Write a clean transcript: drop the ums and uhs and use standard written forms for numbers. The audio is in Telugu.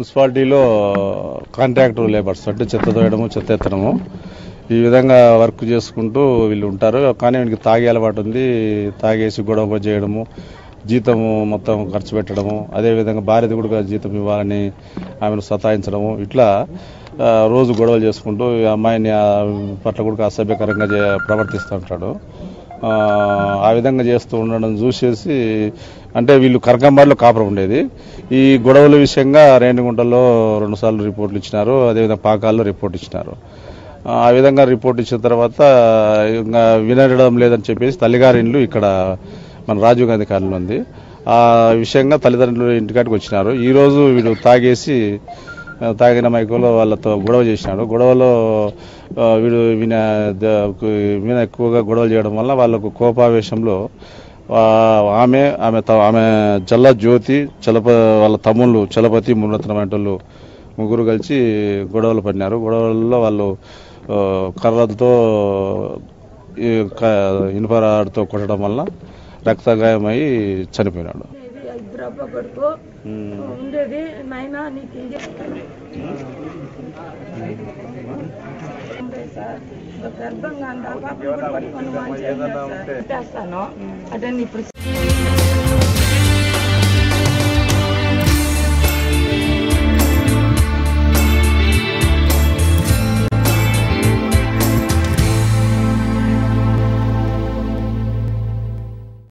మున్సిపాలిటీలో కాంట్రాక్టర్ లేబర్స్ అంటే చెత్త తోయడము చెత్త ఎత్తడము ఈ విధంగా వర్క్ చేసుకుంటూ వీళ్ళు ఉంటారు. కానీ వీళ్ళకి తాగే అలవాటు ఉంది. తాగేసి గొడవ చేయడము, జీతము మొత్తం ఖర్చు పెట్టడము, అదేవిధంగా భార్యది కూడా జీతం ఇవ్వాలని ఆమెను సతాయించడము, ఇట్లా రోజు గొడవలు చేసుకుంటూ ఈ అమ్మాయిని పట్ల కూడా అసభ్యకరంగా ప్రవర్తిస్తూ ఉంటాడు. ఆ విధంగా చేస్తూ ఉండడం చూసేసి అంటే వీళ్ళు కరకంబాడిలో కాపురం ఉండేది. ఈ గొడవల విషయంగా రేణిగుంటలో 2 సార్లు రిపోర్ట్లు ఇచ్చినారు. అదేవిధంగా పాకాల్లో రిపోర్ట్ ఇచ్చినారు. ఆ విధంగా రిపోర్ట్ ఇచ్చిన తర్వాత ఇంకా వినడం లేదని చెప్పేసి తల్లిగారి ఇల్లు ఇక్కడ మన రాజీవ్ గాంధీ కాలనీ ఉంది. ఆ విషయంగా తల్లిదండ్రులు ఇంటికాడికి వచ్చినారు. ఈరోజు వీడు తాగిన మైకులో వాళ్ళతో గొడవ చేసినాడు. గొడవలో వీడు ఈయన ఎక్కువగా గొడవలు చేయడం వల్ల వాళ్ళకు కోపావేశంలో ఆమె జల్ల జ్యోతి వాళ్ళ తమ్ముళ్ళు చలపతి మున్నతనం వాళ్ళు ముగ్గురు కలిసి గొడవలు పడినారు. గొడవల్లో వాళ్ళు కర్రలతో ఇనుపరాడుతో కొట్టడం వల్ల రక్తగాయమై చనిపోయినాడు. ఉండేది నైనా నీకు గర్భంగా చేస్తాను అంటే ఇప్పుడు